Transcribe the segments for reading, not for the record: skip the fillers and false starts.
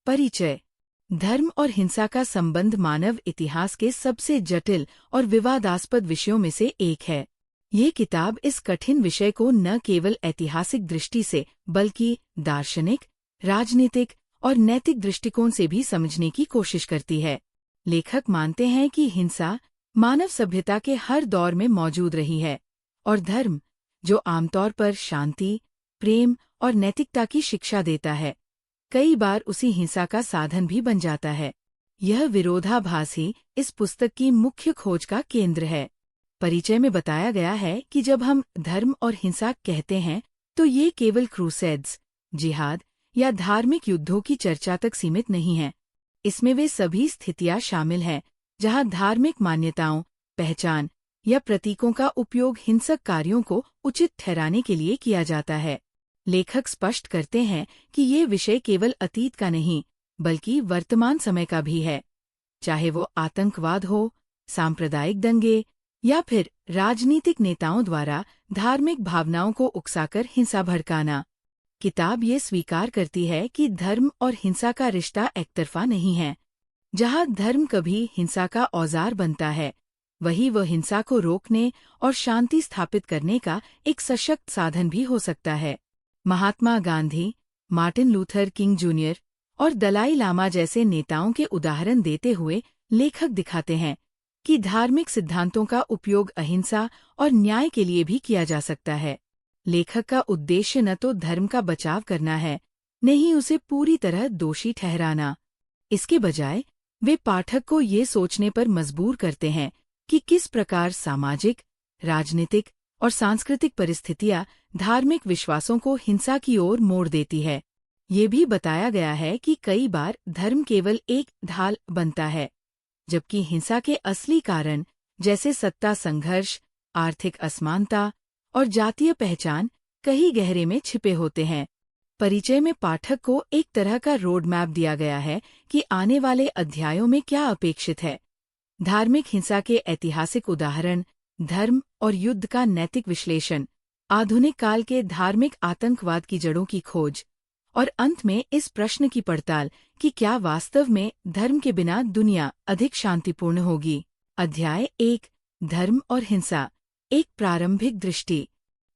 परिचय। धर्म और हिंसा का संबंध मानव इतिहास के सबसे जटिल और विवादास्पद विषयों में से एक है। ये किताब इस कठिन विषय को न केवल ऐतिहासिक दृष्टि से बल्कि दार्शनिक, राजनीतिक और नैतिक दृष्टिकोण से भी समझने की कोशिश करती है। लेखक मानते हैं कि हिंसा मानव सभ्यता के हर दौर में मौजूद रही है और धर्म, जो आमतौर पर शांति, प्रेम और नैतिकता की शिक्षा देता है, कई बार उसी हिंसा का साधन भी बन जाता है। यह विरोधाभास ही इस पुस्तक की मुख्य खोज का केंद्र है। परिचय में बताया गया है कि जब हम धर्म और हिंसा कहते हैं तो ये केवल क्रूसेड्स, जिहाद या धार्मिक युद्धों की चर्चा तक सीमित नहीं है। इसमें वे सभी स्थितियां शामिल हैं जहां धार्मिक मान्यताओं, पहचान या प्रतीकों का उपयोग हिंसक कार्यों को उचित ठहराने के लिए किया जाता है। लेखक स्पष्ट करते हैं कि ये विषय केवल अतीत का नहीं, बल्कि वर्तमान समय का भी है। चाहे वो आतंकवाद हो, सांप्रदायिक दंगे या फिर राजनीतिक नेताओं द्वारा धार्मिक भावनाओं को उकसाकर हिंसा भड़काना। किताब ये स्वीकार करती है कि धर्म और हिंसा का रिश्ता एकतरफा नहीं है। जहाँ धर्म कभी हिंसा का औजार बनता है, वही वह हिंसा को रोकने और शांति स्थापित करने का एक सशक्त साधन भी हो सकता है। Mahatma Gandhi, Martin Luther King junior और दलाई लामा जैसे नेताओं के उदाहरण देते हुए लेखक दिखाते हैं कि धार्मिक सिद्धांतों का उपयोग अहिंसा और न्याय के लिए भी किया जा सकता है। लेखक का उद्देश्य न तो धर्म का बचाव करना है, न ही उसे पूरी तरह दोषी ठहराना। इसके बजाय वे पाठक को ये सोचने पर मजबूर करते हैं कि किस प्रकार सामाजिक, राजनीतिक और सांस्कृतिक परिस्थितियां धार्मिक विश्वासों को हिंसा की ओर मोड़ देती है। ये भी बताया गया है कि कई बार धर्म केवल एक ढाल बनता है, जबकि हिंसा के असली कारण जैसे सत्ता संघर्ष, आर्थिक असमानता और जातीय पहचान कहीं गहरे में छिपे होते हैं। परिचय में पाठक को एक तरह का रोड मैप दिया गया है कि आने वाले अध्यायों में क्या अपेक्षित है। धार्मिक हिंसा के ऐतिहासिक उदाहरण, धर्म और युद्ध का नैतिक विश्लेषण, आधुनिक काल के धार्मिक आतंकवाद की जड़ों की खोज और अंत में इस प्रश्न की पड़ताल कि क्या वास्तव में धर्म के बिना दुनिया अधिक शांतिपूर्ण होगी। अध्याय 1, धर्म और हिंसा, एक प्रारंभिक दृष्टि।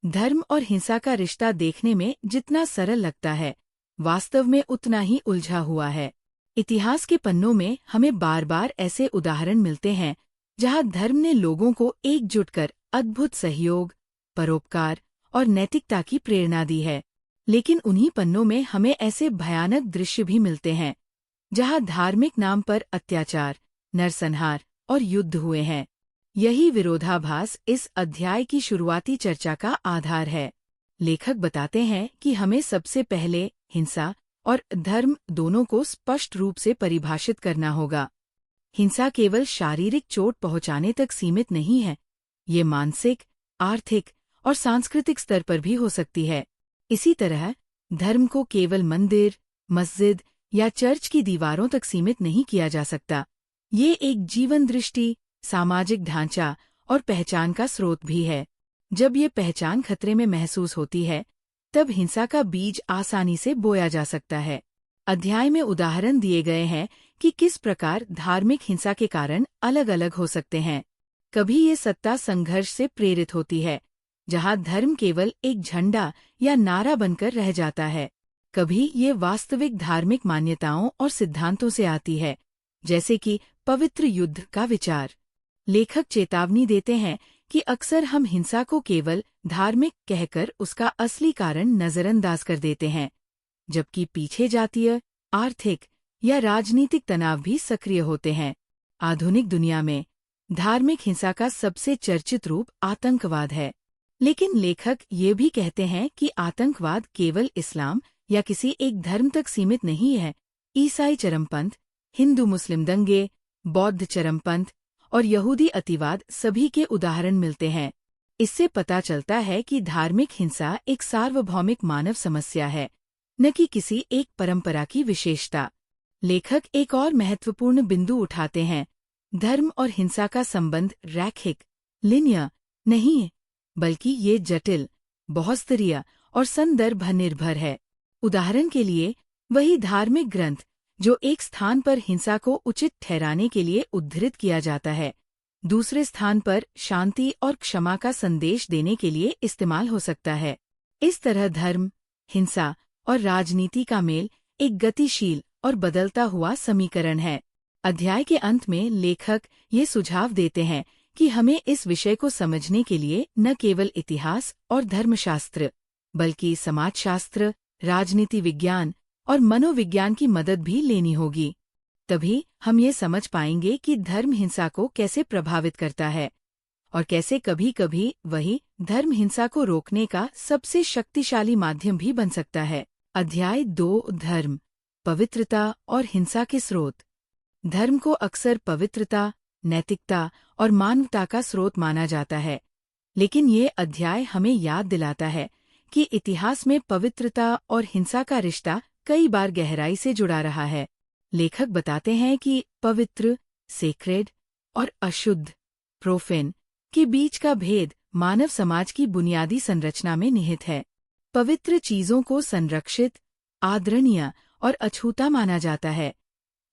धर्म और हिंसा का रिश्ता देखने में जितना सरल लगता है, वास्तव में उतना ही उलझा हुआ है। इतिहास के पन्नों में हमें बार बार ऐसे उदाहरण मिलते हैं जहां धर्म ने लोगों को एकजुट कर अद्भुत सहयोग, परोपकार और नैतिकता की प्रेरणा दी है। लेकिन उन्हीं पन्नों में हमें ऐसे भयानक दृश्य भी मिलते हैं जहां धार्मिक नाम पर अत्याचार, नरसंहार और युद्ध हुए हैं। यही विरोधाभास इस अध्याय की शुरुआती चर्चा का आधार है। लेखक बताते हैं कि हमें सबसे पहले हिंसा और धर्म दोनों को स्पष्ट रूप से परिभाषित करना होगा। हिंसा केवल शारीरिक चोट पहुंचाने तक सीमित नहीं है, ये मानसिक, आर्थिक और सांस्कृतिक स्तर पर भी हो सकती है। इसी तरह धर्म को केवल मंदिर, मस्जिद या चर्च की दीवारों तक सीमित नहीं किया जा सकता। ये एक जीवन दृष्टि, सामाजिक ढांचा और पहचान का स्रोत भी है। जब ये पहचान खतरे में महसूस होती है, तब हिंसा का बीज आसानी से बोया जा सकता है। अध्याय में उदाहरण दिए गए हैं कि किस प्रकार धार्मिक हिंसा के कारण अलग अलग हो सकते हैं। कभी ये सत्ता संघर्ष से प्रेरित होती है, जहां धर्म केवल एक झंडा या नारा बनकर रह जाता है। कभी ये वास्तविक धार्मिक मान्यताओं और सिद्धांतों से आती है, जैसे कि पवित्र युद्ध का विचार। लेखक चेतावनी देते हैं कि अक्सर हम हिंसा को केवल धार्मिक कहकर उसका असली कारण नजरअंदाज कर देते हैं, जबकि पीछे जातीय, आर्थिक या राजनीतिक तनाव भी सक्रिय होते हैं। आधुनिक दुनिया में धार्मिक हिंसा का सबसे चर्चित रूप आतंकवाद है। लेकिन लेखक ये भी कहते हैं कि आतंकवाद केवल इस्लाम या किसी एक धर्म तक सीमित नहीं है। ईसाई चरमपंथ, हिंदू मुस्लिम दंगे, बौद्ध चरमपंथ और यहूदी अतिवाद सभी के उदाहरण मिलते हैं। इससे पता चलता है कि धार्मिक हिंसा एक सार्वभौमिक मानव समस्या है, न कि किसी एक परंपरा की विशेषता। लेखक एक और महत्वपूर्ण बिंदु उठाते हैं। धर्म और हिंसा का संबंध रैखिक, लिनियर नहीं है, बल्कि ये जटिल, बहुस्तरीय और संदर्भ निर्भर है। उदाहरण के लिए, वही धार्मिक ग्रंथ जो एक स्थान पर हिंसा को उचित ठहराने के लिए उद्धृत किया जाता है, दूसरे स्थान पर शांति और क्षमा का संदेश देने के लिए इस्तेमाल हो सकता है। इस तरह धर्म, हिंसा और राजनीति का मेल एक गतिशील और बदलता हुआ समीकरण है। अध्याय के अंत में लेखक ये सुझाव देते हैं कि हमें इस विषय को समझने के लिए न केवल इतिहास और धर्मशास्त्र, बल्कि समाजशास्त्र, राजनीति विज्ञान और मनोविज्ञान की मदद भी लेनी होगी। तभी हम ये समझ पाएंगे कि धर्म हिंसा को कैसे प्रभावित करता है और कैसे कभी-कभी वही धर्म हिंसा को रोकने का सबसे शक्तिशाली माध्यम भी बन सकता है। अध्याय 2 धर्म, पवित्रता और हिंसा के स्रोत। धर्म को अक्सर पवित्रता, नैतिकता और मानवता का स्रोत माना जाता है, लेकिन ये अध्याय हमें याद दिलाता है कि इतिहास में पवित्रता और हिंसा का रिश्ता कई बार गहराई से जुड़ा रहा है। लेखक बताते हैं कि पवित्र, सेक्रेड, और अशुद्ध, प्रोफेन, के बीच का भेद मानव समाज की बुनियादी संरचना में निहित है। पवित्र चीजों को संरक्षित, आदरणीय और अछूता माना जाता है,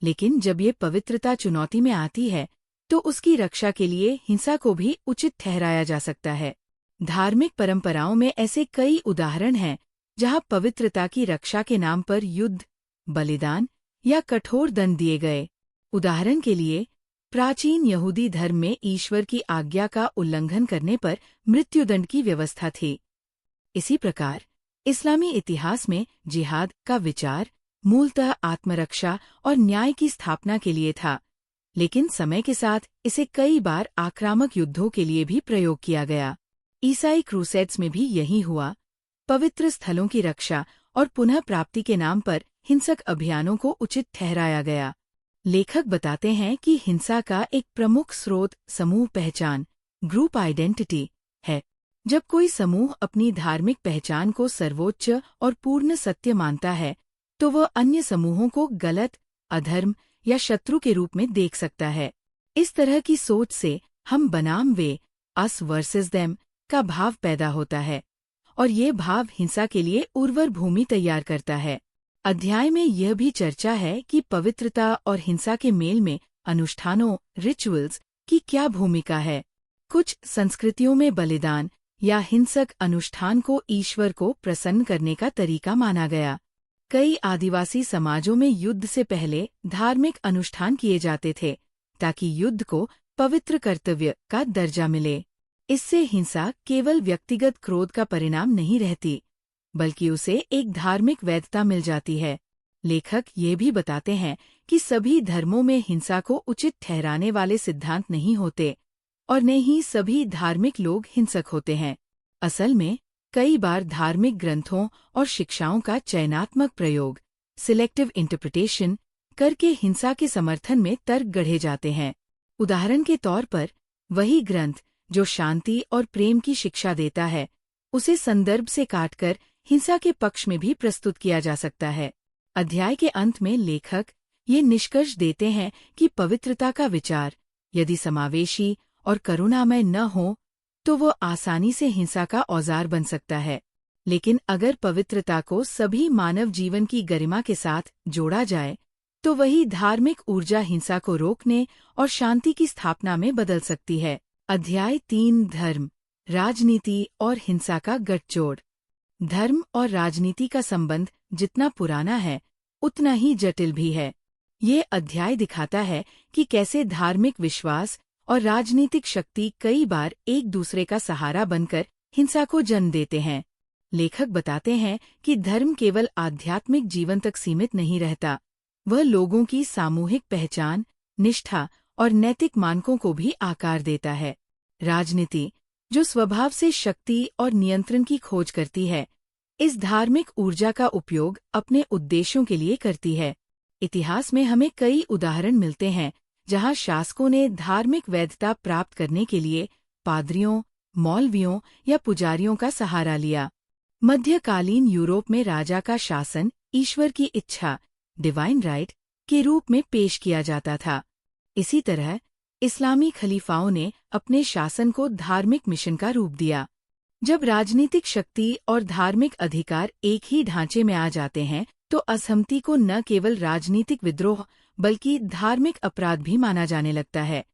लेकिन जब ये पवित्रता चुनौती में आती है तो उसकी रक्षा के लिए हिंसा को भी उचित ठहराया जा सकता है। धार्मिक परंपराओं में ऐसे कई उदाहरण हैं जहां पवित्रता की रक्षा के नाम पर युद्ध, बलिदान या कठोर दंड दिए गए। उदाहरण के लिए, प्राचीन यहूदी धर्म में ईश्वर की आज्ञा का उल्लंघन करने पर मृत्युदंड की व्यवस्था थी। इसी प्रकार इस्लामी इतिहास में जिहाद का विचार मूलतः आत्मरक्षा और न्याय की स्थापना के लिए था, लेकिन समय के साथ इसे कई बार आक्रामक युद्धों के लिए भी प्रयोग किया गया। ईसाई क्रूसेड्स में भी यही हुआ। पवित्र स्थलों की रक्षा और पुनः प्राप्ति के नाम पर हिंसक अभियानों को उचित ठहराया गया। लेखक बताते हैं कि हिंसा का एक प्रमुख स्रोत समूह पहचान, ग्रुप आइडेंटिटी, है। जब कोई समूह अपनी धार्मिक पहचान को सर्वोच्च और पूर्ण सत्य मानता है, तो वह अन्य समूहों को गलत, अधर्म या शत्रु के रूप में देख सकता है। इस तरह की सोच से हम बनाम वे, अस वर्सेस देम का भाव पैदा होता है, और ये भाव हिंसा के लिए उर्वर भूमि तैयार करता है। अध्याय में यह भी चर्चा है कि पवित्रता और हिंसा के मेल में अनुष्ठानों, रिचुअल्स, की क्या भूमिका है। कुछ संस्कृतियों में बलिदान या हिंसक अनुष्ठान को ईश्वर को प्रसन्न करने का तरीका माना गया। कई आदिवासी समाजों में युद्ध से पहले धार्मिक अनुष्ठान किए जाते थे, ताकि युद्ध को पवित्र कर्तव्य का दर्जा मिले। इससे हिंसा केवल व्यक्तिगत क्रोध का परिणाम नहीं रहती, बल्कि उसे एक धार्मिक वैधता मिल जाती है। लेखक ये भी बताते हैं कि सभी धर्मों में हिंसा को उचित ठहराने वाले सिद्धांत नहीं होते, और न ही सभी धार्मिक लोग हिंसक होते हैं। असल में कई बार धार्मिक ग्रंथों और शिक्षाओं का चयनात्मक प्रयोग, सिलेक्टिव इंटरप्रिटेशन, करके हिंसा के समर्थन में तर्क गढ़े जाते हैं। उदाहरण के तौर पर, वही ग्रंथ जो शांति और प्रेम की शिक्षा देता है, उसे संदर्भ से काटकर हिंसा के पक्ष में भी प्रस्तुत किया जा सकता है। अध्याय के अंत में लेखक ये निष्कर्ष देते हैं कि पवित्रता का विचार यदि समावेशी और करुणामय न हो तो वो आसानी से हिंसा का औजार बन सकता है, लेकिन अगर पवित्रता को सभी मानव जीवन की गरिमा के साथ जोड़ा जाए तो वही धार्मिक ऊर्जा हिंसा को रोकने और शांति की स्थापना में बदल सकती है। अध्याय 3 धर्म, राजनीति और हिंसा का गठजोड़। धर्म और राजनीति का संबंध जितना पुराना है, उतना ही जटिल भी है। ये अध्याय दिखाता है कि कैसे धार्मिक विश्वास और राजनीतिक शक्ति कई बार एक दूसरे का सहारा बनकर हिंसा को जन्म देते हैं। लेखक बताते हैं कि धर्म केवल आध्यात्मिक जीवन तक सीमित नहीं रहता, वह लोगों की सामूहिक पहचान, निष्ठा और नैतिक मानकों को भी आकार देता है। राजनीति, जो स्वभाव से शक्ति और नियंत्रण की खोज करती है, इस धार्मिक ऊर्जा का उपयोग अपने उद्देश्यों के लिए करती है। इतिहास में हमें कई उदाहरण मिलते हैं जहां शासकों ने धार्मिक वैधता प्राप्त करने के लिए पादरियों, मौलवियों या पुजारियों का सहारा लिया। मध्यकालीन यूरोप में राजा का शासन ईश्वर की इच्छा, डिवाइन राइट, के रूप में पेश किया जाता था। इसी तरह इस्लामी खलीफाओं ने अपने शासन को धार्मिक मिशन का रूप दिया। जब राजनीतिक शक्ति और धार्मिक अधिकार एक ही ढांचे में आ जाते हैं तो असहमति को न केवल राजनीतिक विद्रोह बल्कि धार्मिक अपराध भी माना जाने लगता है,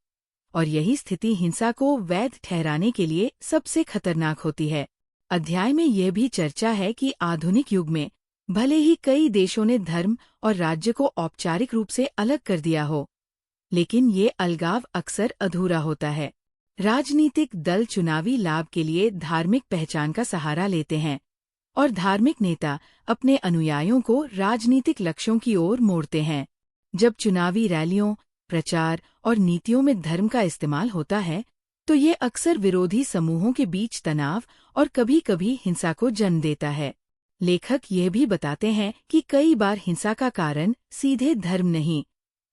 और यही स्थिति हिंसा को वैध ठहराने के लिए सबसे खतरनाक होती है। अध्याय में यह भी चर्चा है कि आधुनिक युग में भले ही कई देशों ने धर्म और राज्य को औपचारिक रूप से अलग कर दिया हो, लेकिन ये अलगाव अक्सर अधूरा होता है। राजनीतिक दल चुनावी लाभ के लिए धार्मिक पहचान का सहारा लेते हैं, और धार्मिक नेता अपने अनुयायियों को राजनीतिक लक्ष्यों की ओर मोड़ते हैं। जब चुनावी रैलियों, प्रचार और नीतियों में धर्म का इस्तेमाल होता है, तो ये अक्सर विरोधी समूहों के बीच तनाव और कभी-कभी हिंसा को जन्म देता है। लेखक यह भी बताते हैं कि कई बार हिंसा का कारण सीधे धर्म नहीं,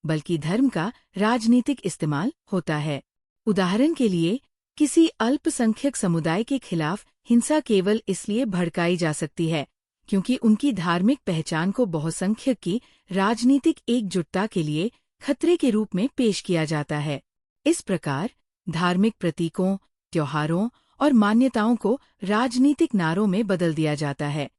बल्कि धर्म का राजनीतिक इस्तेमाल होता है। उदाहरण के लिए, किसी अल्पसंख्यक समुदाय के खिलाफ हिंसा केवल इसलिए भड़काई जा सकती है क्योंकि उनकी धार्मिक पहचान को बहुसंख्यक की राजनीतिक एकजुटता के लिए खतरे के रूप में पेश किया जाता है। इस प्रकार धार्मिक प्रतीकों, त्योहारों और मान्यताओं को राजनीतिक नारों में बदल दिया जाता है,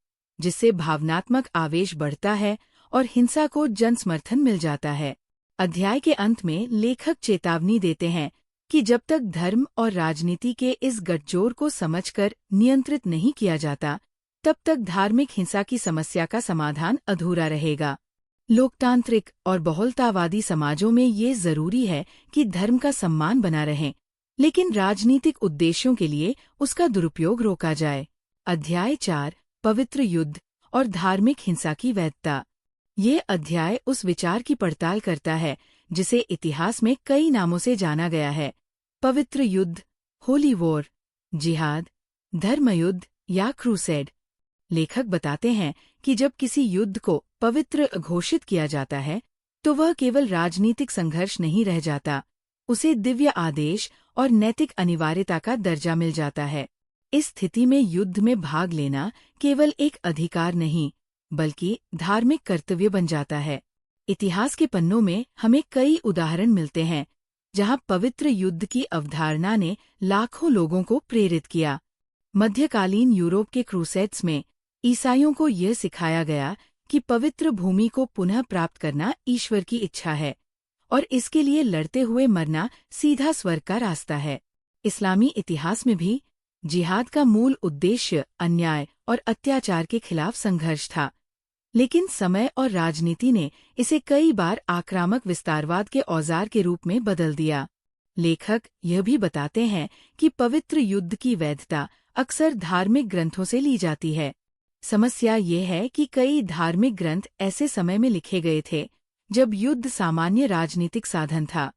जिससे भावनात्मक आवेश बढ़ता है और हिंसा को जनसमर्थन मिल जाता है। अध्याय के अंत में लेखक चेतावनी देते हैं कि जब तक धर्म और राजनीति के इस गठजोड़ को समझकर नियंत्रित नहीं किया जाता, तब तक धार्मिक हिंसा की समस्या का समाधान अधूरा रहेगा। लोकतांत्रिक और बहुलतावादी समाजों में ये जरूरी है कि धर्म का सम्मान बना रहे, लेकिन राजनीतिक उद्देश्यों के लिए उसका दुरुपयोग रोका जाए। अध्याय 4, पवित्र युद्ध और धार्मिक हिंसा की वैधता। ये अध्याय उस विचार की पड़ताल करता है जिसे इतिहास में कई नामों से जाना गया है: पवित्र युद्ध, होली वॉर, जिहाद, धर्मयुद्ध या क्रूसेड। लेखक बताते हैं कि जब किसी युद्ध को पवित्र घोषित किया जाता है, तो वह केवल राजनीतिक संघर्ष नहीं रह जाता, उसे दिव्य आदेश और नैतिक अनिवार्यता का दर्जा मिल जाता है। इस स्थिति में युद्ध में भाग लेना केवल एक अधिकार नहीं, बल्कि धार्मिक कर्तव्य बन जाता है। इतिहास के पन्नों में हमें कई उदाहरण मिलते हैं जहां पवित्र युद्ध की अवधारणा ने लाखों लोगों को प्रेरित किया। मध्यकालीन यूरोप के क्रूसेड्स में ईसाइयों को यह सिखाया गया कि पवित्र भूमि को पुनः प्राप्त करना ईश्वर की इच्छा है, और इसके लिए लड़ते हुए मरना सीधा स्वर्ग का रास्ता है। इस्लामी इतिहास में भी जिहाद का मूल उद्देश्य अन्याय और अत्याचार के खिलाफ संघर्ष था, लेकिन समय और राजनीति ने इसे कई बार आक्रामक विस्तारवाद के औजार के रूप में बदल दिया। लेखक यह भी बताते हैं कि पवित्र युद्ध की वैधता अक्सर धार्मिक ग्रंथों से ली जाती है। समस्या ये है कि कई धार्मिक ग्रंथ ऐसे समय में लिखे गए थे जब युद्ध सामान्य राजनीतिक साधन था,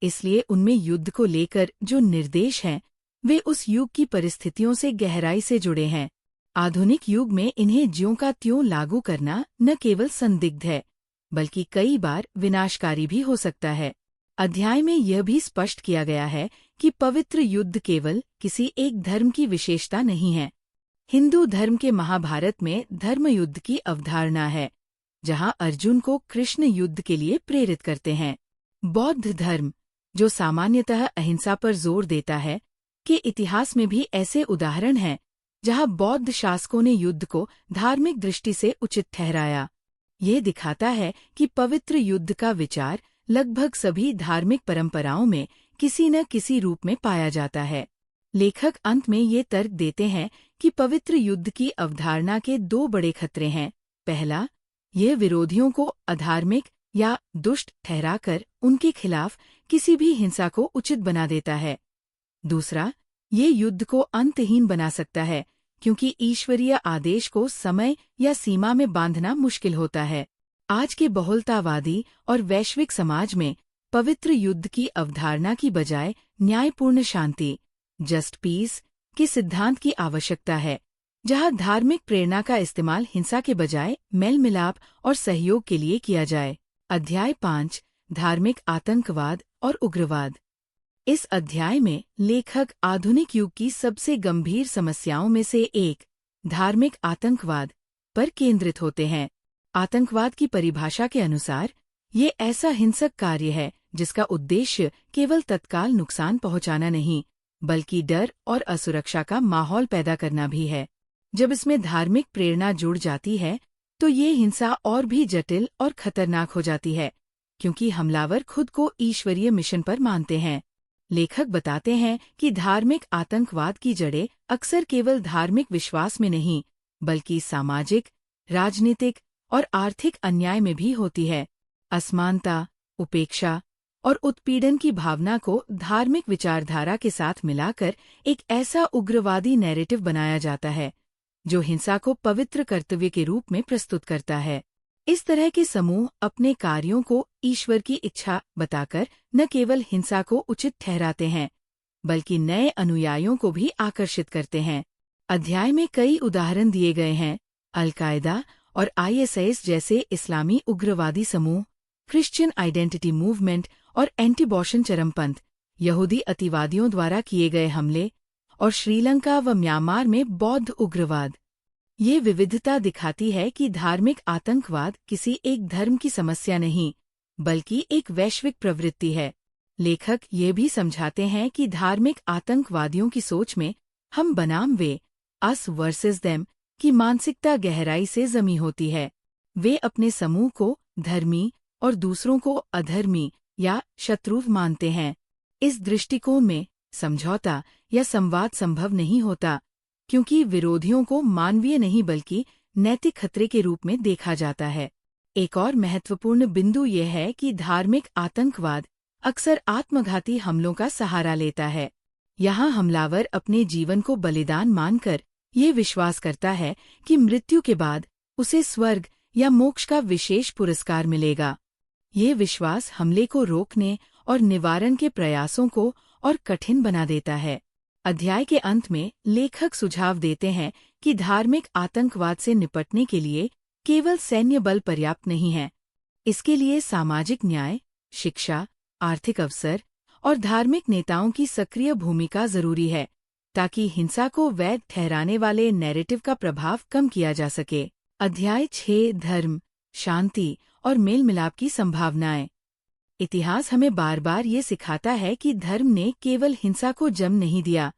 इसलिए उनमें युद्ध को लेकर जो निर्देश हैं वे उस युग की परिस्थितियों से गहराई से जुड़े हैं। आधुनिक युग में इन्हें ज्यों का त्यों लागू करना न केवल संदिग्ध है, बल्कि कई बार विनाशकारी भी हो सकता है। अध्याय में यह भी स्पष्ट किया गया है कि पवित्र युद्ध केवल किसी एक धर्म की विशेषता नहीं है। हिंदू धर्म के महाभारत में धर्मयुद्ध की अवधारणा है, जहां अर्जुन को कृष्ण युद्ध के लिए प्रेरित करते हैं। बौद्ध धर्म, जो सामान्यतः अहिंसा पर जोर देता है, के इतिहास में भी ऐसे उदाहरण हैं जहां बौद्ध शासकों ने युद्ध को धार्मिक दृष्टि से उचित ठहराया। ये दिखाता है कि पवित्र युद्ध का विचार लगभग सभी धार्मिक परंपराओं में किसी न किसी रूप में पाया जाता है। लेखक अंत में ये तर्क देते हैं कि पवित्र युद्ध की अवधारणा के दो बड़े खतरे हैं। पहला, यह विरोधियों को अधार्मिक या दुष्ट ठहराकर उनके खिलाफ किसी भी हिंसा को उचित बना देता है। दूसरा, ये युद्ध को अंतहीन बना सकता है, क्योंकि ईश्वरीय आदेश को समय या सीमा में बांधना मुश्किल होता है। आज के बहुलतावादी और वैश्विक समाज में पवित्र युद्ध की अवधारणा की बजाय न्यायपूर्ण शांति, जस्ट पीस, के सिद्धांत की आवश्यकता है, जहां धार्मिक प्रेरणा का इस्तेमाल हिंसा के बजाय मेल मिलाप और सहयोग के लिए किया जाए। अध्याय 5, धार्मिक आतंकवाद और उग्रवाद। इस अध्याय में लेखक आधुनिक युग की सबसे गंभीर समस्याओं में से एक, धार्मिक आतंकवाद, पर केंद्रित होते हैं। आतंकवाद की परिभाषा के अनुसार ये ऐसा हिंसक कार्य है जिसका उद्देश्य केवल तत्काल नुकसान पहुंचाना नहीं, बल्कि डर और असुरक्षा का माहौल पैदा करना भी है। जब इसमें धार्मिक प्रेरणा जुड़ जाती है, तो ये हिंसा और भी जटिल और खतरनाक हो जाती है, क्योंकि हमलावर खुद को ईश्वरीय मिशन पर मानते हैं। लेखक बताते हैं कि धार्मिक आतंकवाद की जड़ें अक्सर केवल धार्मिक विश्वास में नहीं, बल्कि सामाजिक, राजनीतिक और आर्थिक अन्याय में भी होती है। असमानता, उपेक्षा और उत्पीड़न की भावना को धार्मिक विचारधारा के साथ मिलाकर एक ऐसा उग्रवादी नैरेटिव बनाया जाता है, जो हिंसा को पवित्र कर्तव्य के रूप में प्रस्तुत करता है। इस तरह के समूह अपने कार्यों को ईश्वर की इच्छा बताकर न केवल हिंसा को उचित ठहराते हैं, बल्कि नए अनुयायियों को भी आकर्षित करते हैं। अध्याय में कई उदाहरण दिए गए हैं। अल-कायदा और ISIS जैसे इस्लामी उग्रवादी समूह, क्रिश्चियन आइडेंटिटी मूवमेंट और एंटी-बॉशन चरमपंथ, यहूदी अतिवादियों द्वारा किए गए हमले, और श्रीलंका व म्यांमार में बौद्ध उग्रवाद। ये विविधता दिखाती है कि धार्मिक आतंकवाद किसी एक धर्म की समस्या नहीं, बल्कि एक वैश्विक प्रवृत्ति है। लेखक ये भी समझाते हैं कि धार्मिक आतंकवादियों की सोच में हम बनाम वे, अस वर्सेस देम की मानसिकता गहराई से जमी होती है। वे अपने समूह को धर्मी और दूसरों को अधर्मी या शत्रु मानते हैं। इस दृष्टिकोण में समझौता या संवाद संभव नहीं होता, क्योंकि विरोधियों को मानवीय नहीं बल्कि नैतिक खतरे के रूप में देखा जाता है। एक और महत्वपूर्ण बिंदु यह है कि धार्मिक आतंकवाद अक्सर आत्मघाती हमलों का सहारा लेता है। यहाँ हमलावर अपने जीवन को बलिदान मानकर ये विश्वास करता है कि मृत्यु के बाद उसे स्वर्ग या मोक्ष का विशेष पुरस्कार मिलेगा। ये विश्वास हमले को रोकने और निवारण के प्रयासों को और कठिन बना देता है। अध्याय के अंत में लेखक सुझाव देते हैं कि धार्मिक आतंकवाद से निपटने के लिए केवल सैन्य बल पर्याप्त नहीं है। इसके लिए सामाजिक न्याय, शिक्षा, आर्थिक अवसर और धार्मिक नेताओं की सक्रिय भूमिका जरूरी है, ताकि हिंसा को वैध ठहराने वाले नैरेटिव का प्रभाव कम किया जा सके। अध्याय 6 धर्म, शांति और मेल मिलाप की संभावनाएं। इतिहास हमें बार बार ये सिखाता है कि धर्म ने केवल हिंसा को जन्म नहीं दिया,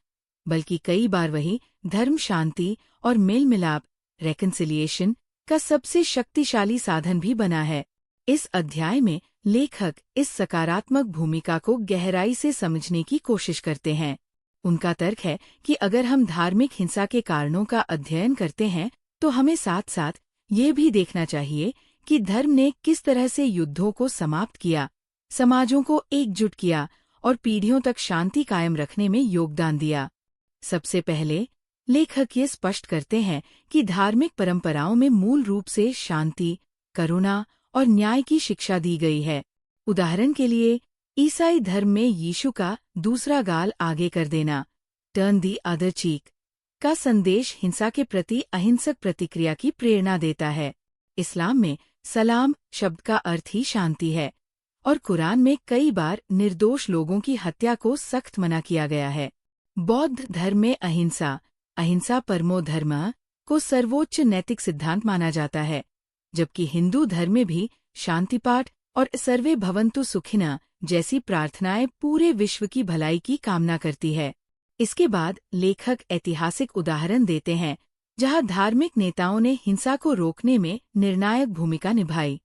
बल्कि कई बार वही धर्म शांति और मेल मिलाप, रेकन्सिलिएशन, का सबसे शक्तिशाली साधन भी बना है। इस अध्याय में लेखक इस सकारात्मक भूमिका को गहराई से समझने की कोशिश करते हैं। उनका तर्क है कि अगर हम धार्मिक हिंसा के कारणों का अध्ययन करते हैं, तो हमें साथ साथ ये भी देखना चाहिए कि धर्म ने किस तरह से युद्धों को समाप्त किया, समाजों को एकजुट किया और पीढ़ियों तक शांति कायम रखने में योगदान दिया। सबसे पहले लेखक ये स्पष्ट करते हैं कि धार्मिक परंपराओं में मूल रूप से शांति, करुणा और न्याय की शिक्षा दी गई है। उदाहरण के लिए, ईसाई धर्म में यीशु का दूसरा गाल आगे कर देना, टर्न दी अदर चीक, का संदेश हिंसा के प्रति अहिंसक प्रतिक्रिया की प्रेरणा देता है। इस्लाम में सलाम शब्द का अर्थ ही शांति है, और कुरान में कई बार निर्दोष लोगों की हत्या को सख्त मना किया गया है। बौद्ध धर्म में अहिंसा, अहिंसा परमो धर्मः, को सर्वोच्च नैतिक सिद्धांत माना जाता है, जबकि हिंदू धर्म में भी शांति पाठ और सर्वे भवन्तु सुखिनः जैसी प्रार्थनाएं पूरे विश्व की भलाई की कामना करती है। इसके बाद लेखक ऐतिहासिक उदाहरण देते हैं जहां धार्मिक नेताओं ने हिंसा को रोकने में निर्णायक भूमिका निभाई।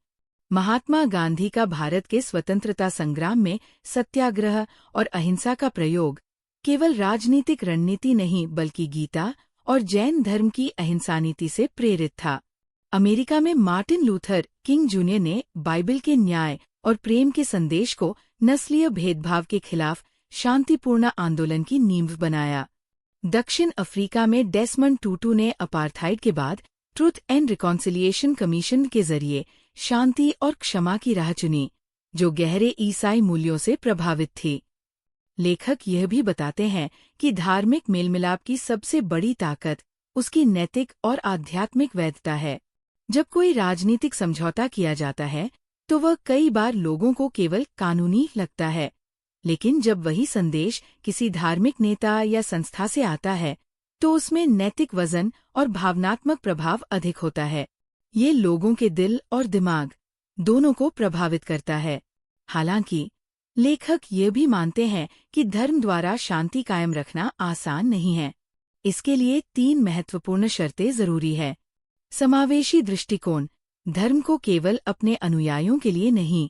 महात्मा गांधी का भारत के स्वतंत्रता संग्राम में सत्याग्रह और अहिंसा का प्रयोग केवल राजनीतिक रणनीति नहीं बल्कि गीता और जैन धर्म की अहिंसा नीति से प्रेरित था। अमेरिका में मार्टिन लूथर किंग जूनियर ने बाइबल के न्याय और प्रेम के संदेश को नस्लीय भेदभाव के खिलाफ शांतिपूर्ण आंदोलन की नींव बनाया। दक्षिण अफ्रीका में डेसमंड टूटू ने अपार्थाइड के बाद ट्रुथ एंड रिकॉन्सिलिएशन कमीशन के जरिए शांति और क्षमा की राह चुनी, जो गहरे ईसाई मूल्यों से प्रभावित थी। लेखक यह भी बताते हैं कि धार्मिक मेलमिलाप की सबसे बड़ी ताकत उसकी नैतिक और आध्यात्मिक वैधता है। जब कोई राजनीतिक समझौता किया जाता है, तो वह कई बार लोगों को केवल कानूनी लगता है, लेकिन जब वही संदेश किसी धार्मिक नेता या संस्था से आता है, तो उसमें नैतिक वजन और भावनात्मक प्रभाव अधिक होता है। ये लोगों के दिल और दिमाग दोनों को प्रभावित करता है। हालांकि लेखक ये भी मानते हैं कि धर्म द्वारा शांति कायम रखना आसान नहीं है। इसके लिए 3 महत्वपूर्ण शर्तें जरूरी है। समावेशी दृष्टिकोण, धर्म को केवल अपने अनुयायियों के लिए नहीं,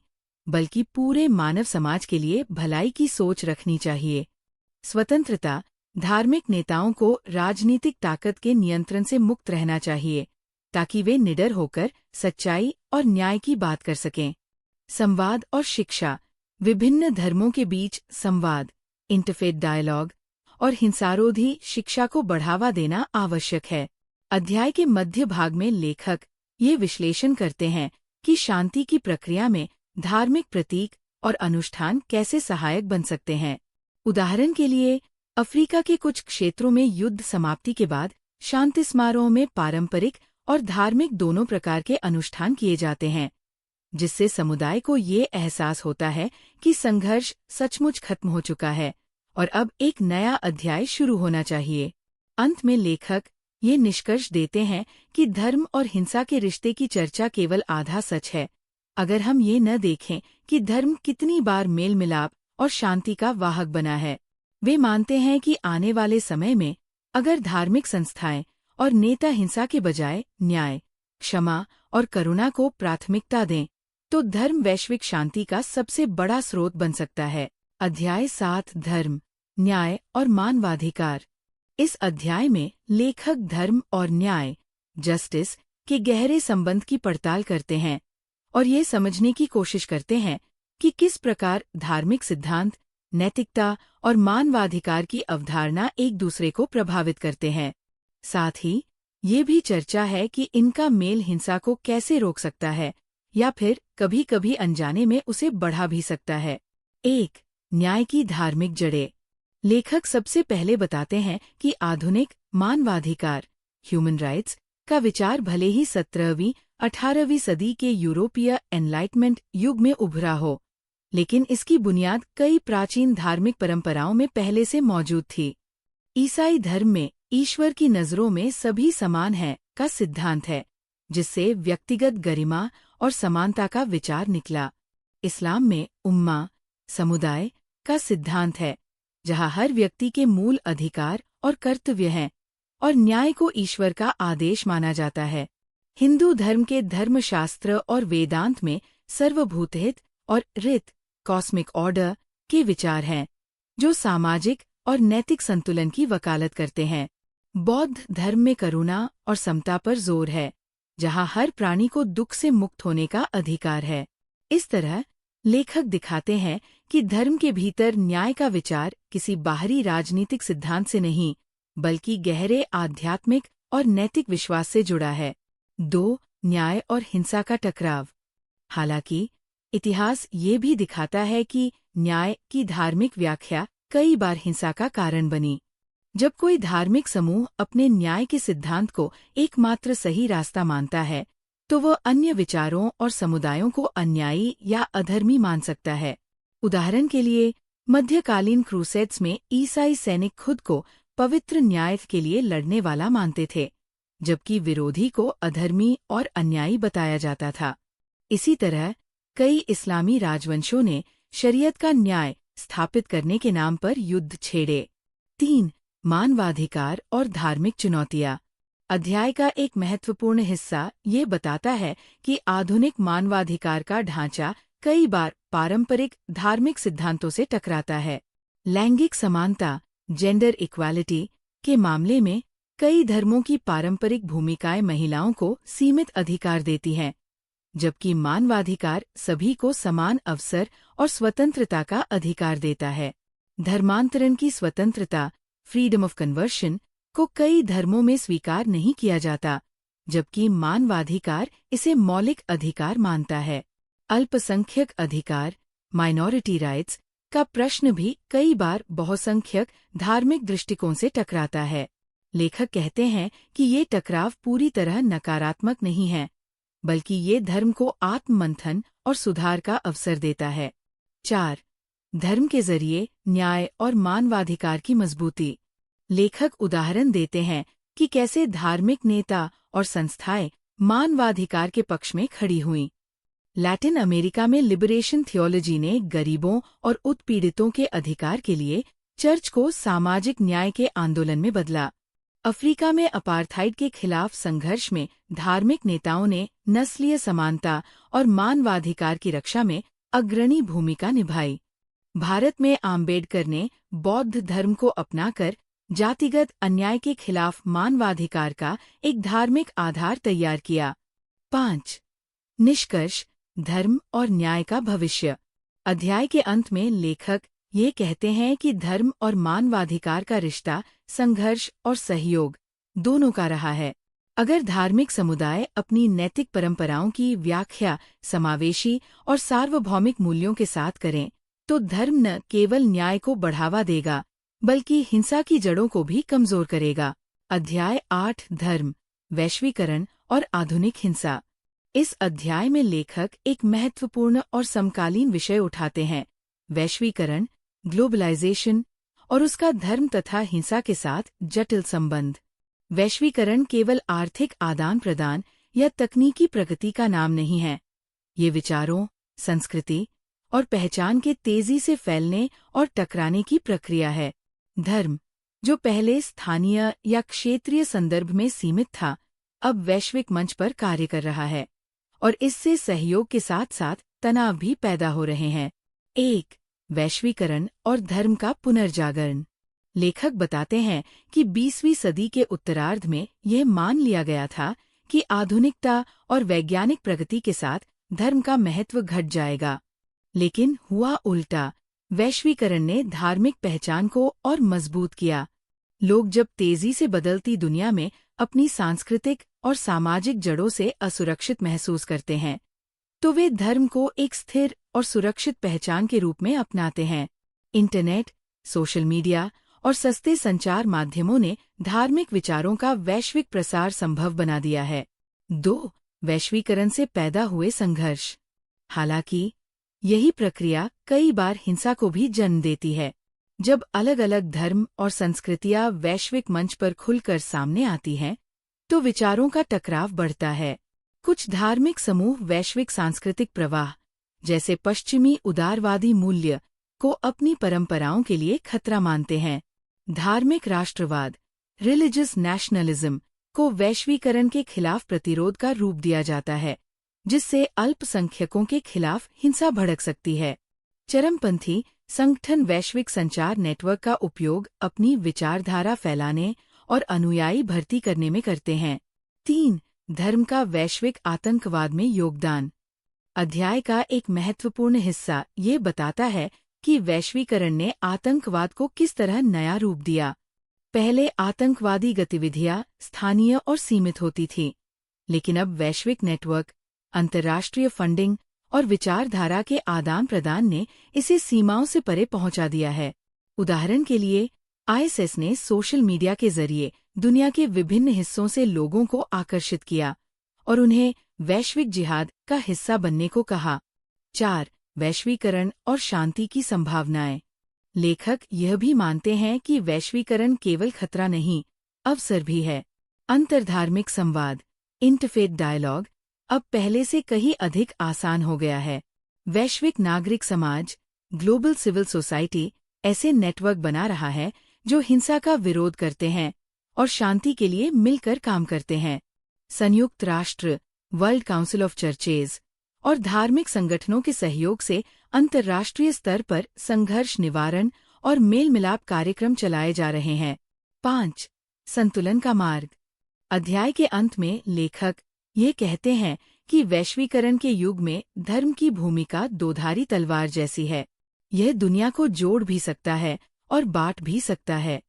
बल्कि पूरे मानव समाज के लिए भलाई की सोच रखनी चाहिए। स्वतंत्रता, धार्मिक नेताओं को राजनीतिक ताकत के नियंत्रण से मुक्त रहना चाहिए, ताकि वे निडर होकर सच्चाई और न्याय की बात कर सकें। संवाद और शिक्षा, विभिन्न धर्मों के बीच संवाद, इंटरफेथ डायलॉग और हिंसारोधी शिक्षा को बढ़ावा देना आवश्यक है। अध्याय के मध्य भाग में लेखक ये विश्लेषण करते हैं कि शांति की प्रक्रिया में धार्मिक प्रतीक और अनुष्ठान कैसे सहायक बन सकते हैं। उदाहरण के लिए, अफ्रीका के कुछ क्षेत्रों में युद्ध समाप्ति के बाद शांति समारोह में पारंपरिक और धार्मिक दोनों प्रकार के अनुष्ठान किए जाते हैं, जिससे समुदाय को ये एहसास होता है कि संघर्ष सचमुच खत्म हो चुका है और अब एक नया अध्याय शुरू होना चाहिए। अंत में लेखक ये निष्कर्ष देते हैं कि धर्म और हिंसा के रिश्ते की चर्चा केवल आधा सच है, अगर हम ये न देखें कि धर्म कितनी बार मेल मिलाप और शांति का वाहक बना है। वे मानते हैं कि आने वाले समय में अगर धार्मिक संस्थाएं और नेता हिंसा के बजाय न्याय, क्षमा और करुणा को प्राथमिकता दें, तो धर्म वैश्विक शांति का सबसे बड़ा स्रोत बन सकता है। अध्याय 7, धर्म, न्याय और मानवाधिकार। इस अध्याय में लेखक धर्म और न्याय, जस्टिस, के गहरे संबंध की पड़ताल करते हैं और ये समझने की कोशिश करते हैं कि किस प्रकार धार्मिक सिद्धांत, नैतिकता और मानवाधिकार की अवधारणा एक दूसरे को प्रभावित करते हैं। साथ ही ये भी चर्चा है कि इनका मेल हिंसा को कैसे रोक सकता है या फिर कभी-कभी अनजाने में उसे बढ़ा भी सकता है। 1. न्याय की धार्मिक जड़ें। लेखक सबसे पहले बताते हैं कि आधुनिक मानवाधिकार, ह्यूमन राइट्स, का विचार भले ही 17वीं 18वीं सदी के यूरोपीय एनलाइटमेंट युग में उभरा हो, लेकिन इसकी बुनियाद कई प्राचीन धार्मिक परंपराओं में पहले से मौजूद थी। ईसाई धर्म में ईश्वर की नज़रों में सभी समान हैं का सिद्धांत है, जिससे व्यक्तिगत गरिमा और समानता का विचार निकला। इस्लाम में उम्मा, समुदाय, का सिद्धांत है, जहाँ हर व्यक्ति के मूल अधिकार और कर्तव्य हैं और न्याय को ईश्वर का आदेश माना जाता है। हिंदू धर्म के धर्मशास्त्र और वेदांत में सर्वभूतहित और ऋत, कॉस्मिक ऑर्डर, के विचार हैं, जो सामाजिक और नैतिक संतुलन की वकालत करते हैं। बौद्ध धर्म में करुणा और समता पर जोर है, जहाँ हर प्राणी को दुख से मुक्त होने का अधिकार है। इस तरह लेखक दिखाते हैं कि धर्म के भीतर न्याय का विचार किसी बाहरी राजनीतिक सिद्धांत से नहीं, बल्कि गहरे आध्यात्मिक और नैतिक विश्वास से जुड़ा है। 2. न्याय और हिंसा का टकराव। हालांकि इतिहास ये भी दिखाता है कि न्याय की धार्मिक व्याख्या कई बार हिंसा का कारण बनी। जब कोई धार्मिक समूह अपने न्याय के सिद्धांत को एकमात्र सही रास्ता मानता है, तो वह अन्य विचारों और समुदायों को अन्यायी या अधर्मी मान सकता है। उदाहरण के लिए, मध्यकालीन क्रूसेड्स में ईसाई सैनिक खुद को पवित्र न्याय के लिए लड़ने वाला मानते थे, जबकि विरोधी को अधर्मी और अन्यायी बताया जाता था। इसी तरह कई इस्लामी राजवंशों ने शरीयत का न्याय स्थापित करने के नाम पर युद्ध छेड़े। 3. मानवाधिकार और धार्मिक चुनौतियाँ। अध्याय का एक महत्वपूर्ण हिस्सा ये बताता है कि आधुनिक मानवाधिकार का ढांचा कई बार पारंपरिक धार्मिक सिद्धांतों से टकराता है। लैंगिक समानता, जेंडर इक्वालिटी, के मामले में कई धर्मों की पारंपरिक भूमिकाएं महिलाओं को सीमित अधिकार देती हैं, जबकि मानवाधिकार सभी को समान अवसर और स्वतंत्रता का अधिकार देता है। धर्मांतरण की स्वतंत्रता, फ्रीडम ऑफ कन्वर्शन, को कई धर्मों में स्वीकार नहीं किया जाता, जबकि मानवाधिकार इसे मौलिक अधिकार मानता है। अल्पसंख्यक अधिकार, माइनॉरिटी राइट्स, का प्रश्न भी कई बार बहुसंख्यक धार्मिक दृष्टिकोण से टकराता है। लेखक कहते हैं कि ये टकराव पूरी तरह नकारात्मक नहीं है, बल्कि ये धर्म को आत्ममंथन और सुधार का अवसर देता है। 4. धर्म के जरिए न्याय और मानवाधिकार की मजबूती। लेखक उदाहरण देते हैं कि कैसे धार्मिक नेता और संस्थाएं मानवाधिकार के पक्ष में खड़ी हुईं। लैटिन अमेरिका में लिबरेशन थियोलॉजी ने गरीबों और उत्पीड़ितों के अधिकार के लिए चर्च को सामाजिक न्याय के आंदोलन में बदला। अफ्रीका में अपार्थाइड के खिलाफ संघर्ष में धार्मिक नेताओं ने नस्लीय समानता और मानवाधिकार की रक्षा में अग्रणी भूमिका निभाई। भारत में आम्बेडकर ने बौद्ध धर्म को अपनाकर जातिगत अन्याय के खिलाफ मानवाधिकार का एक धार्मिक आधार तैयार किया। 5. निष्कर्ष, धर्म और न्याय का भविष्य। अध्याय के अंत में लेखक ये कहते हैं कि धर्म और मानवाधिकार का रिश्ता संघर्ष और सहयोग दोनों का रहा है। अगर धार्मिक समुदाय अपनी नैतिक परंपराओं की व्याख्या समावेशी और सार्वभौमिक मूल्यों के साथ करें, तो धर्म न केवल न्याय को बढ़ावा देगा, बल्कि हिंसा की जड़ों को भी कमजोर करेगा। अध्याय 8 धर्म, वैश्वीकरण और आधुनिक हिंसा। इस अध्याय में लेखक एक महत्वपूर्ण और समकालीन विषय उठाते हैं, वैश्वीकरण, ग्लोबलाइजेशन और उसका धर्म तथा हिंसा के साथ जटिल संबंध। वैश्वीकरण केवल आर्थिक आदान प्रदान या तकनीकी प्रगति का नाम नहीं है। ये विचारों, संस्कृति और पहचान के तेजी से फैलने और टकराने की प्रक्रिया है। धर्म, जो पहले स्थानीय या क्षेत्रीय संदर्भ में सीमित था, अब वैश्विक मंच पर कार्य कर रहा है और इससे सहयोग के साथ साथ तनाव भी पैदा हो रहे हैं। 1. वैश्वीकरण और धर्म का पुनर्जागरण। लेखक बताते हैं कि 20वीं सदी के उत्तरार्ध में यह मान लिया गया था कि आधुनिकता और वैज्ञानिक प्रगति के साथ धर्म का महत्व घट जाएगा, लेकिन हुआ उल्टा। वैश्वीकरण ने धार्मिक पहचान को और मजबूत किया। लोग जब तेजी से बदलती दुनिया में अपनी सांस्कृतिक और सामाजिक जड़ों से असुरक्षित महसूस करते हैं, तो वे धर्म को एक स्थिर और सुरक्षित पहचान के रूप में अपनाते हैं। इंटरनेट, सोशल मीडिया और सस्ते संचार माध्यमों ने धार्मिक विचारों का वैश्विक प्रसार संभव बना दिया है। 2. वैश्वीकरण से पैदा हुए संघर्ष। हालांकि यही प्रक्रिया कई बार हिंसा को भी जन्म देती है। जब अलग अलग धर्म और संस्कृतियां वैश्विक मंच पर खुलकर सामने आती हैं, तो विचारों का टकराव बढ़ता है। कुछ धार्मिक समूह वैश्विक सांस्कृतिक प्रवाह, जैसे पश्चिमी उदारवादी मूल्य, को अपनी परंपराओं के लिए खतरा मानते हैं। धार्मिक राष्ट्रवाद, रिलीजियस नेशनलिज्म, को वैश्वीकरण के खिलाफ प्रतिरोध का रूप दिया जाता है, जिससे अल्पसंख्यकों के खिलाफ हिंसा भड़क सकती है। चरमपंथी संगठन वैश्विक संचार नेटवर्क का उपयोग अपनी विचारधारा फैलाने और अनुयायी भर्ती करने में करते हैं। 3. धर्म का वैश्विक आतंकवाद में योगदान। अध्याय का एक महत्वपूर्ण हिस्सा ये बताता है कि वैश्वीकरण ने आतंकवाद को किस तरह नया रूप दिया। पहले आतंकवादी गतिविधियां स्थानीय और सीमित होती थीं, लेकिन अब वैश्विक नेटवर्क, अंतर्राष्ट्रीय फंडिंग और विचारधारा के आदान प्रदान ने इसे सीमाओं से परे पहुंचा दिया है। उदाहरण के लिए, आईएसएस ने सोशल मीडिया के जरिए दुनिया के विभिन्न हिस्सों से लोगों को आकर्षित किया और उन्हें वैश्विक जिहाद का हिस्सा बनने को कहा। 4. वैश्वीकरण और शांति की संभावनाएं। लेखक यह भी मानते हैं कि वैश्वीकरण केवल खतरा नहीं, अवसर भी है। अंतर्धार्मिक संवाद, इंटरफेथ डायलॉग, अब पहले से कहीं अधिक आसान हो गया है। वैश्विक नागरिक समाज, ग्लोबल सिविल सोसाइटी, ऐसे नेटवर्क बना रहा है जो हिंसा का विरोध करते हैं और शांति के लिए मिलकर काम करते हैं। संयुक्त राष्ट्र, वर्ल्ड काउंसिल ऑफ चर्चेज और धार्मिक संगठनों के सहयोग से अंतर्राष्ट्रीय स्तर पर संघर्ष निवारण और मेल मिलाप कार्यक्रम चलाए जा रहे हैं। 5. संतुलन का मार्ग। अध्याय के अंत में लेखक ये कहते हैं कि वैश्वीकरण के युग में धर्म की भूमिका दोधारी तलवार जैसी है। यह दुनिया को जोड़ भी सकता है और बांट भी सकता है।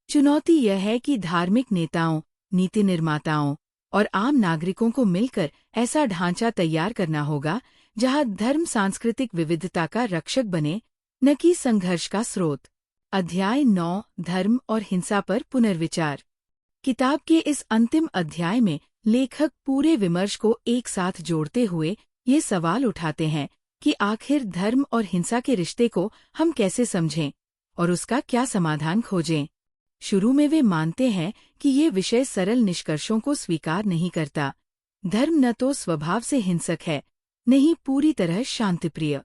चुनौती यह है कि धार्मिक नेताओं, नीति निर्माताओं और आम नागरिकों को मिलकर ऐसा ढांचा तैयार करना होगा जहां धर्म सांस्कृतिक विविधता का रक्षक बने, न कि संघर्ष का स्रोत। अध्याय 9 धर्म और हिंसा पर पुनर्विचार। किताब के इस अंतिम अध्याय में लेखक पूरे विमर्श को एक साथ जोड़ते हुए ये सवाल उठाते हैं कि आखिर धर्म और हिंसा के रिश्ते को हम कैसे समझें और उसका क्या समाधान खोजें। शुरू में वे मानते हैं कि ये विषय सरल निष्कर्षों को स्वीकार नहीं करता। धर्म न तो स्वभाव से हिंसक है, न ही पूरी तरह शांतिप्रिय।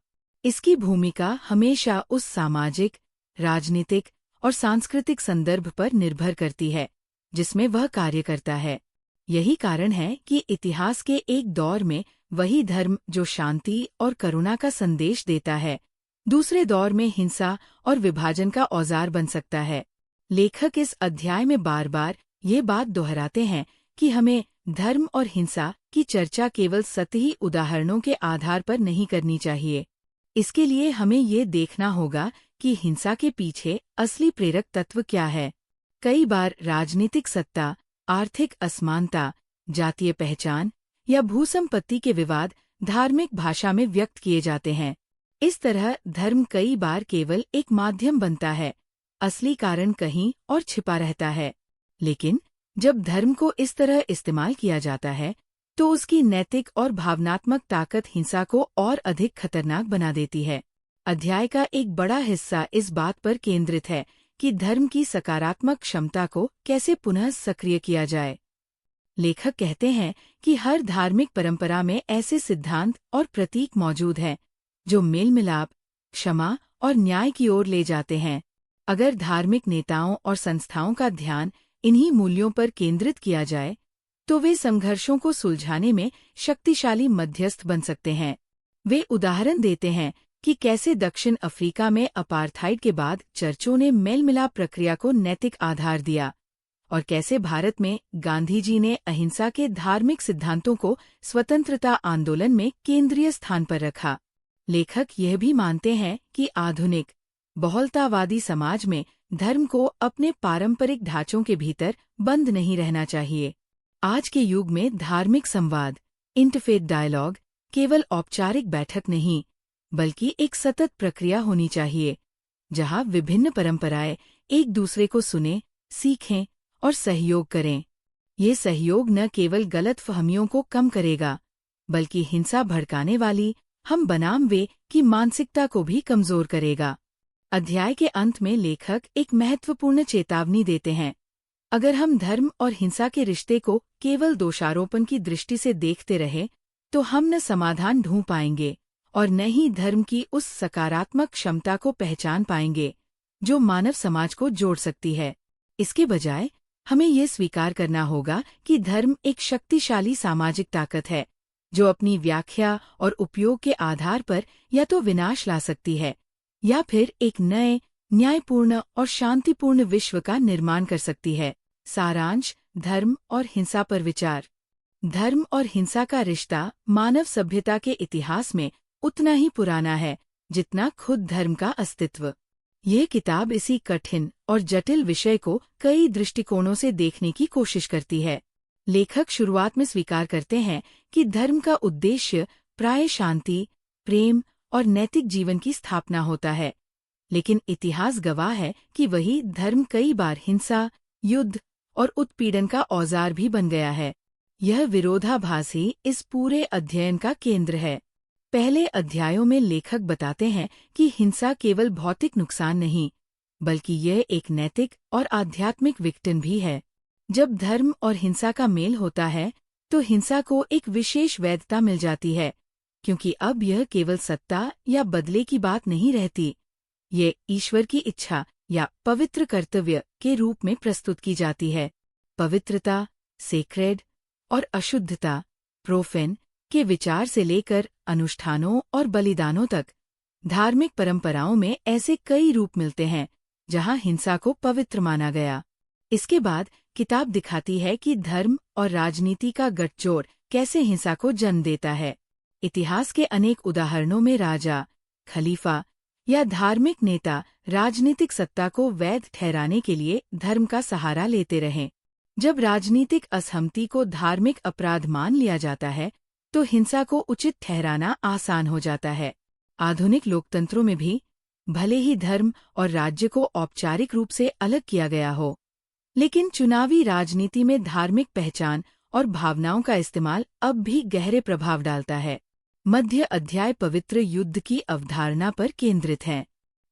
इसकी भूमिका हमेशा उस सामाजिक, राजनीतिक और सांस्कृतिक संदर्भ पर निर्भर करती है जिसमें वह कार्य करता है। यही कारण है कि इतिहास के एक दौर में वही धर्म जो शांति और करुणा का संदेश देता है, दूसरे दौर में हिंसा और विभाजन का औजार बन सकता है। लेखक इस अध्याय में बार बार ये बात दोहराते हैं कि हमें धर्म और हिंसा की चर्चा केवल सतही उदाहरणों के आधार पर नहीं करनी चाहिए। इसके लिए हमें ये देखना होगा कि हिंसा के पीछे असली प्रेरक तत्व क्या है। कई बार राजनीतिक सत्ता, आर्थिक असमानता, जातीय पहचान या भूसंपत्ति के विवाद धार्मिक भाषा में व्यक्त किए जाते हैं। इस तरह धर्म कई बार केवल एक माध्यम बनता है, असली कारण कहीं और छिपा रहता है। लेकिन जब धर्म को इस तरह इस्तेमाल किया जाता है, तो उसकी नैतिक और भावनात्मक ताकत हिंसा को और अधिक खतरनाक बना देती है। अध्याय का एक बड़ा हिस्सा इस बात पर केंद्रित है कि धर्म की सकारात्मक क्षमता को कैसे पुनः सक्रिय किया जाए। लेखक कहते हैं कि हर धार्मिक परंपरा में ऐसे सिद्धांत और प्रतीक मौजूद हैं जो मेल मिलाप, क्षमा और न्याय की ओर ले जाते हैं। अगर धार्मिक नेताओं और संस्थाओं का ध्यान इन्हीं मूल्यों पर केंद्रित किया जाए, तो वे संघर्षों को सुलझाने में शक्तिशाली मध्यस्थ बन सकते हैं। वे उदाहरण देते हैं कि कैसे दक्षिण अफ्रीका में अपार्थाइड के बाद चर्चों ने मेलमिलाप प्रक्रिया को नैतिक आधार दिया, और कैसे भारत में गांधी जी ने अहिंसा के धार्मिक सिद्धांतों को स्वतंत्रता आंदोलन में केंद्रीय स्थान पर रखा। लेखक यह भी मानते हैं कि आधुनिक बहुलतावादी समाज में धर्म को अपने पारंपरिक ढांचों के भीतर बंद नहीं रहना चाहिए। आज के युग में धार्मिक संवाद, इंटरफेथ डायलॉग, केवल औपचारिक बैठक नहीं, बल्कि एक सतत प्रक्रिया होनी चाहिए, जहां विभिन्न परंपराएं एक दूसरे को सुने, सीखें और सहयोग करें। ये सहयोग न केवल गलतफहमियों को कम करेगा, बल्कि हिंसा भड़काने वाली हम बनाम वे की मानसिकता को भी कमजोर करेगा। अध्याय के अंत में लेखक एक महत्वपूर्ण चेतावनी देते हैं। अगर हम धर्म और हिंसा के रिश्ते को केवल दोषारोपण की दृष्टि से देखते रहे, तो हम न समाधान ढूंढ पाएंगे और न ही धर्म की उस सकारात्मक क्षमता को पहचान पाएंगे जो मानव समाज को जोड़ सकती है। इसके बजाय हमें ये स्वीकार करना होगा कि धर्म एक शक्तिशाली सामाजिक ताकत है, जो अपनी व्याख्या और उपयोग के आधार पर या तो विनाश ला सकती है या फिर एक नए, न्यायपूर्ण और शांतिपूर्ण विश्व का निर्माण कर सकती है। सारांश: धर्म और हिंसा पर विचार। धर्म और हिंसा का रिश्ता मानव सभ्यता के इतिहास में उतना ही पुराना है जितना खुद धर्म का अस्तित्व। ये किताब इसी कठिन और जटिल विषय को कई दृष्टिकोणों से देखने की कोशिश करती है। लेखक शुरुआत में स्वीकार करते हैं कि धर्म का उद्देश्य प्राय शांति, प्रेम और नैतिक जीवन की स्थापना होता है, लेकिन इतिहास गवाह है कि वही धर्म कई बार हिंसा, युद्ध और उत्पीड़न का औजार भी बन गया है। यह विरोधाभास ही इस पूरे अध्ययन का केंद्र है। पहले अध्यायों में लेखक बताते हैं कि हिंसा केवल भौतिक नुकसान नहीं, बल्कि यह एक नैतिक और आध्यात्मिक विघटन भी है। जब धर्म और हिंसा का मेल होता है, तो हिंसा को एक विशेष वैधता मिल जाती है, क्योंकि अब यह केवल सत्ता या बदले की बात नहीं रहती। ये ईश्वर की इच्छा या पवित्र कर्तव्य के रूप में प्रस्तुत की जाती है। पवित्रता, सेक्रेड, और अशुद्धता, प्रोफेन, के विचार से लेकर अनुष्ठानों और बलिदानों तक धार्मिक परंपराओं में ऐसे कई रूप मिलते हैं जहां हिंसा को पवित्र माना गया। इसके बाद किताब दिखाती है कि धर्म और राजनीति का गठजोड़ कैसे हिंसा को जन्म देता है। इतिहास के अनेक उदाहरणों में राजा, खलीफा या धार्मिक नेता राजनीतिक सत्ता को वैध ठहराने के लिए धर्म का सहारा लेते रहे। जब राजनीतिक असहमति को धार्मिक अपराध मान लिया जाता है, तो हिंसा को उचित ठहराना आसान हो जाता है। आधुनिक लोकतंत्रों में भी भले ही धर्म और राज्य को औपचारिक रूप से अलग किया गया हो, लेकिन चुनावी राजनीति में धार्मिक पहचान और भावनाओं का इस्तेमाल अब भी गहरे प्रभाव डालता है। मध्य अध्याय पवित्र युद्ध की अवधारणा पर केंद्रित है।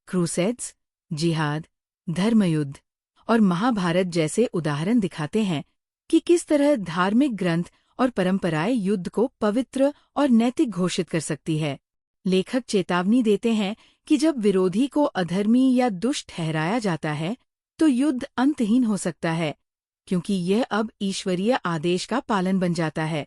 क्रूसेड्स, जिहाद, धर्मयुद्ध और महाभारत जैसे उदाहरण दिखाते हैं कि किस तरह धार्मिक ग्रंथ और परंपराएं युद्ध को पवित्र और नैतिक घोषित कर सकती है। लेखक चेतावनी देते हैं कि जब विरोधी को अधर्मी या दुष्ट ठहराया जाता है, तो युद्ध अंतहीन हो सकता है, क्योंकि यह अब ईश्वरीय आदेश का पालन बन जाता है।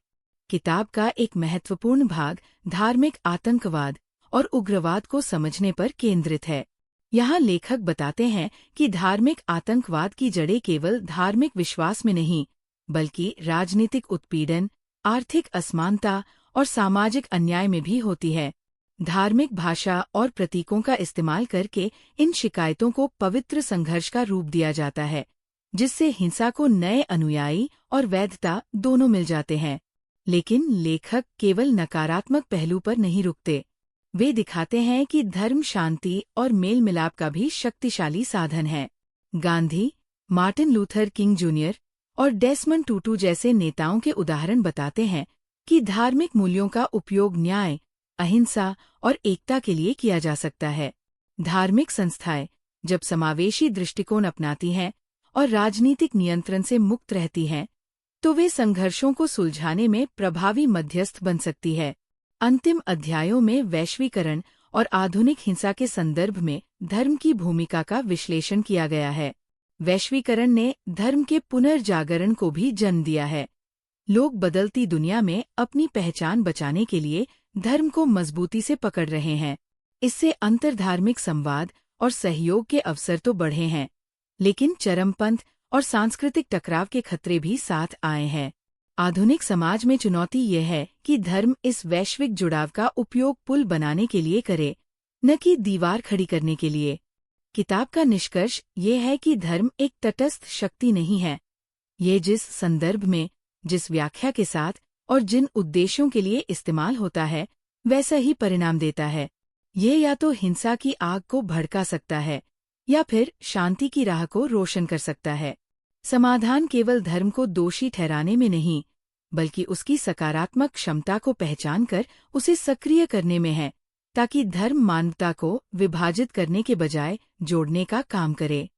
किताब का एक महत्वपूर्ण भाग धार्मिक आतंकवाद और उग्रवाद को समझने पर केंद्रित है। यहाँ लेखक बताते हैं कि धार्मिक आतंकवाद की जड़ें केवल धार्मिक विश्वास में नहीं, बल्कि राजनीतिक उत्पीड़न, आर्थिक असमानता और सामाजिक अन्याय में भी होती है। धार्मिक भाषा और प्रतीकों का इस्तेमाल करके इन शिकायतों को पवित्र संघर्ष का रूप दिया जाता है, जिससे हिंसा को नए अनुयायी और वैधता दोनों मिल जाते हैं। लेकिन लेखक केवल नकारात्मक पहलू पर नहीं रुकते। वे दिखाते हैं कि धर्म शांति और मेल मिलाप का भी शक्तिशाली साधन है। Gandhi, Martin Luther King junior और डेसमंड टूटू जैसे नेताओं के उदाहरण बताते हैं कि धार्मिक मूल्यों का उपयोग न्याय, अहिंसा और एकता के लिए किया जा सकता है। धार्मिक संस्थाएं जब समावेशी दृष्टिकोण अपनाती हैं और राजनीतिक नियंत्रण से मुक्त रहती हैं, तो वे संघर्षों को सुलझाने में प्रभावी मध्यस्थ बन सकती है। अंतिम अध्यायों में वैश्वीकरण और आधुनिक हिंसा के संदर्भ में धर्म की भूमिका का विश्लेषण किया गया है। वैश्वीकरण ने धर्म के पुनर्जागरण को भी जन्म दिया है। लोग बदलती दुनिया में अपनी पहचान बचाने के लिए धर्म को मजबूती से पकड़ रहे हैं। इससे अंतर्धार्मिक संवाद और सहयोग के अवसर तो बढ़े हैं, लेकिन चरमपंथ और सांस्कृतिक टकराव के खतरे भी साथ आए हैं। आधुनिक समाज में चुनौती यह है कि धर्म इस वैश्विक जुड़ाव का उपयोग पुल बनाने के लिए करे, न कि दीवार खड़ी करने के लिए। किताब का निष्कर्ष ये है कि धर्म एक तटस्थ शक्ति नहीं है। ये जिस संदर्भ में, जिस व्याख्या के साथ और जिन उद्देश्यों के लिए इस्तेमाल होता है, वैसा ही परिणाम देता है। ये या तो हिंसा की आग को भड़का सकता है या फिर शांति की राह को रोशन कर सकता है। समाधान केवल धर्म को दोषी ठहराने में नहीं, बल्कि उसकी सकारात्मक क्षमता को पहचान कर उसे सक्रिय करने में है, ताकि धर्म मानवता को विभाजित करने के बजाय जोड़ने का काम करे।